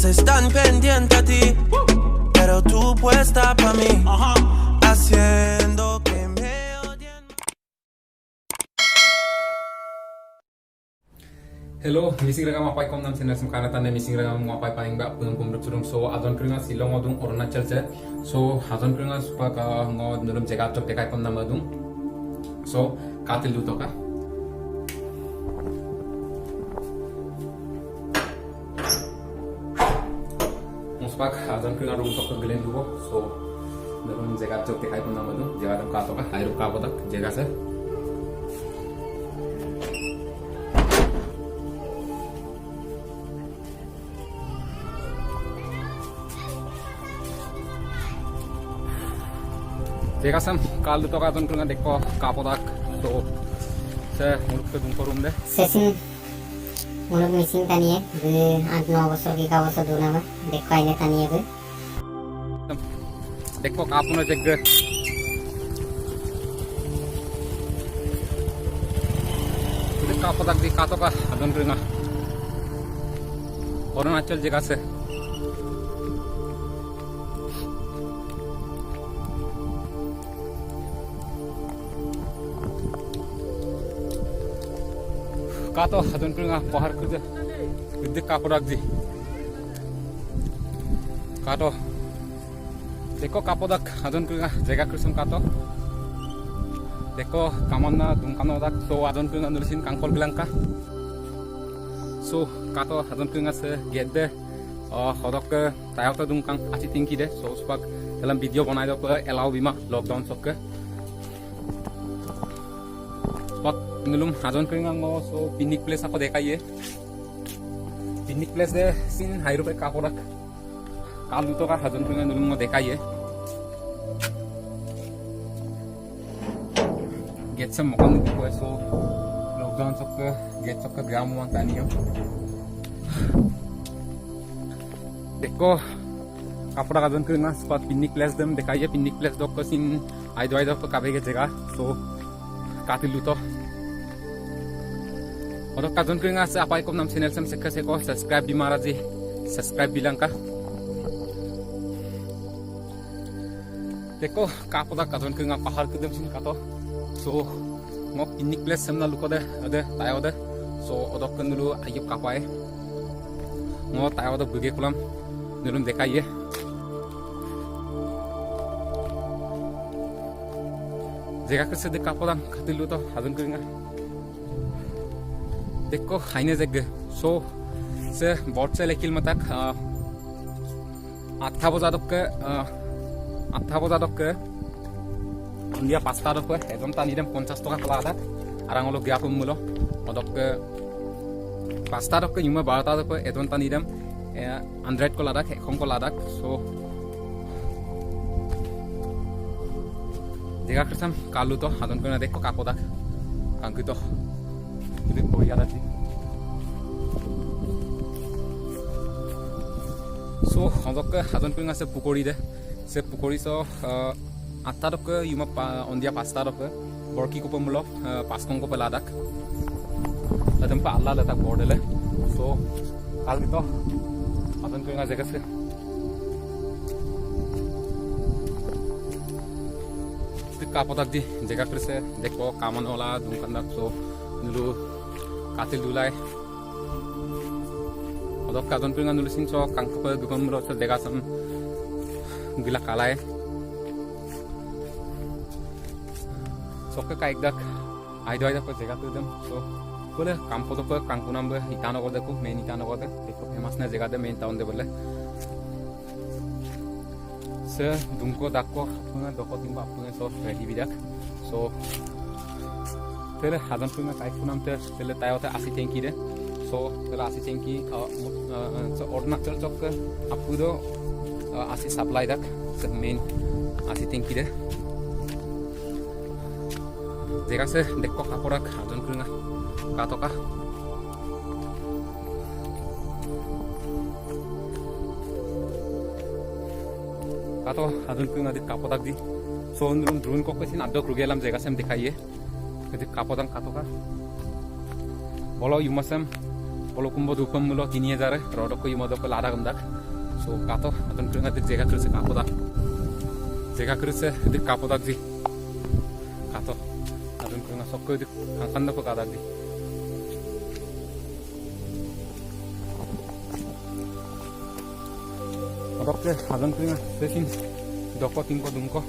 están pendientes a ti, pero tú puesta pa' mí, haciendo que me odien. Hello, missing ragam apai kom nam channel sem kana tane missing ragam apai paing ba pun pum rurum so adon kringa silong odung Arunachal che so adon kringa supa ka ngo nurum jega chok tekai kom nam adung so katil du toka muspak adon kringa rum tok gelen du so nurum jega chok tekai kom nam adung jega dam ka toka hairu ka bodak jega se jega sam kal to ka don kringa dekko kapodak so se muluk ke dung korum de sesin muluk missing taniye 8-9 বছর কি 10 বছর দূর না দেখো আইলে taniye be dekko kapuno jegge de kapodak di katoka don kringa Arunachal jega se kato adon kringa pahar kude gede kapodak di kato deko kapodak adon kringa jega krisum kato deko kamanna dungkano dak so adon kringa nursin kangkol bilangka so kato adon kringa se gede hodok ke tayota dungkang aci tingki de so spak dalam video banai dok elau bima lockdown sok ke nulum adon kringa ngo so picnic place ako dekaiye picnic place de sin hairu pe kapodak kalu to ka adon kringa nulum ngo dekaiye get some mokon ko so lockdown sok get sok gram wan taniyo deko kapodak adon kringa spot picnic place dem dekaiye picnic place dok ko sin aidwai dok kabe ge jega so katilu to Odok kadon kringa sa apai kom nam channel sam sekha seko subscribe bi maraji subscribe bilangka deko kapoda kadon kringa pahar kudem sin kato so ngo picnic place samna lukode ade tayode so odok kanulu ayup kapai ngo tayode buge kulam nulum dekaiye jega ke sede kapoda khatilu to kadon kringa देखो हाइने जग सो से bot से लेकिल मतक आठा बजा दक India pasta दक एजम तानिदम 50 टका कला आदा आरांगलो गया कम मुलो अदक pasta दक युमा 12 दक एजम तानिदम 100 को लादा एखम को लादा सो देखा खसम कालू तो हादन को ना देखो काकोदा कांकी तो Ini Korea tadi. So, untuk ke hadon kringa se pukori de, se pukori so atta dok yuma ondia pasta dok borki ko pemulok paskong ko peladak. Adem pa Allah letak bordele. So, kal gitu hadon kringa jaga se. Kapodak di jaga krese dekko kaman ola dungkandak so nulu katil dulai odok kadon kringa nulu sin so kangkapa gugam ro so dega sam gila kalai so ka kaik dak aido ko jega tu dem so bole kampo to kangkunam be itano ko deku main itano ko de dekho famous na jega de main town de bole se dungko dakko apuna doko timba apuna so ready bidak so tele hadon kringa kai kunam te tele tayote asi tenki de so tele asi tenki so Arunachal chok apudo asi supply dak se main asi tenki de jega se dekko kaporak hadon kringa katoka kato hadon kringa dik kapodak di so nrum drone ko kesin adok rugelam jega sem dikhaiye jadi kapodang katoka bolo yumasam kalau kumbo dupam mulo 3000 rodok ko imodo ko lada gamdak so kato adon kringa de jega kruse kapoda jega kruse de kapoda ji kato adon kringa sokko de kanda ko kada ji adokte adon kringa sesin doko tingko dumko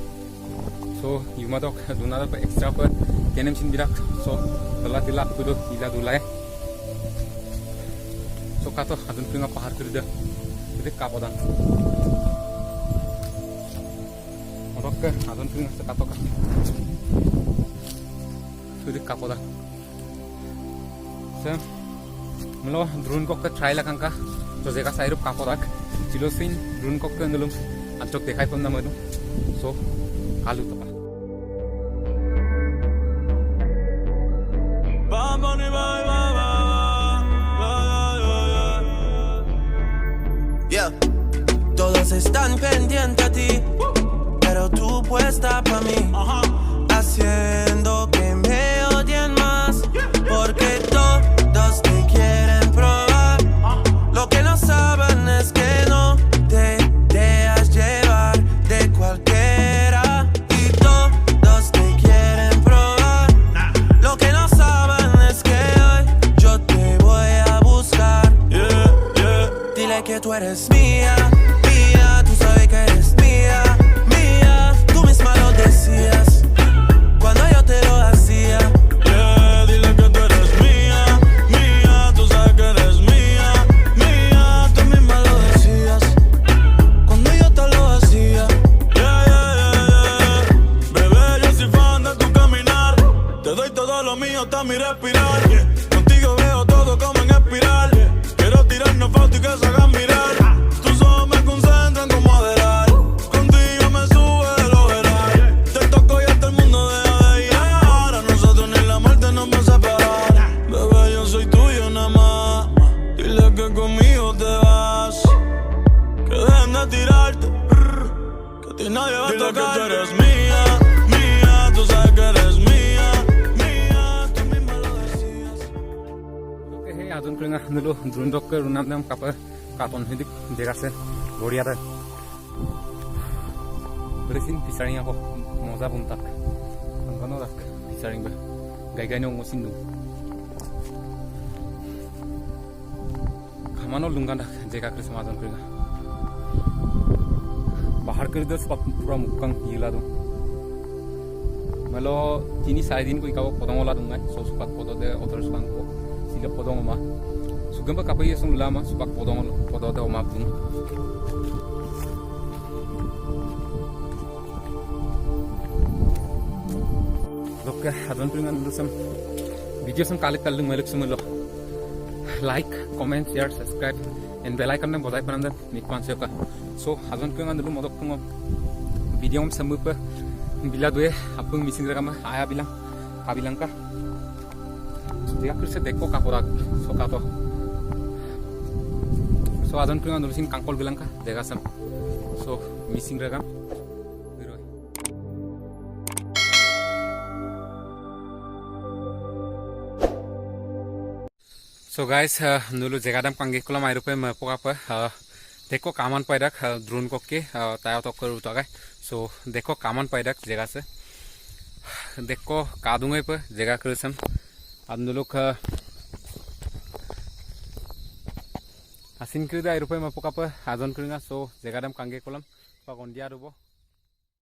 so yumadok dunada ko extra ko kenem sin birak so telah tilak kudu ila dulai so kato adun kringa pahar kurida de kapodan adok adun kringa se kato ka de kapoda so melo drone ko ka try la kanka so jega sairup kapodak silosin drone ko ka ngelum antok dekhai pon na madu so kalu to Todos están pendientes a ti, pero tú puesta pa' mí, haciendo que me odien más, porque todos te quieren probar. Lo que no saben es que no te dejas llevar de cualquiera, y todos te quieren probar. Lo que no saben es que hoy yo te voy a buscar. Dile que tú eres mía. Tú sabes que eres mía, mía. Tú misma lo decías cuando yo te lo hacía. Dile que tú eres mía, mía. Tú sabes que eres mía, mía. Tú misma lo decías cuando yo te lo hacía. Bebé, yo soy fan de tu caminar. Te doy todo lo mío hasta mi respirar. Contigo veo todo como en espiral. Quiero tirarnos fotos y que se hagan mirar. Nadie va a tocar. Que tú eres mía, mía. Tú sabes que eres mía, mía. Tú misma lo decías. Okay, hey, adun kringa nulo drone dok ke runam nam kapa katon hidik jega se goria da beresin pisaring ako moza buntak angano dak pisaring ba gai gai no ngosin du kamano lunganda jega kris madon kringa bahar कर दस पूरा मुक्कंग हिला दो malo 3-4 दिन को इकाव podongola dunga so supak podo de otros banco sila podongoma sugamba kapai sung lama supak podongol podo de oma pun lokka adon pringan lusam video sam kalik kallung maluk sumulo like comment share subscribe and bell icon nam bodai pananda mikwan seka so adon pringan dulu modok kungo video am samupa bila due apung missing ragama aya bilang kabilang ka dia kerja deko kaporak so kato so adon pringan dulu sin kangkol bilang ka dega sam so missing ragam so guys nulu jagadam pangi kolam airupe mapoka pa देखो कामन पैदक drone को के ताया तो कर उतागा सो देखो कामन पैदक जगह से देखो कादुंगे पे जगह करसम अंदुलुक हसिन कृदा रुपए मपोका पे आजन करिंगा सो जगह दम कांगे कोलम पगोंदिया रुबो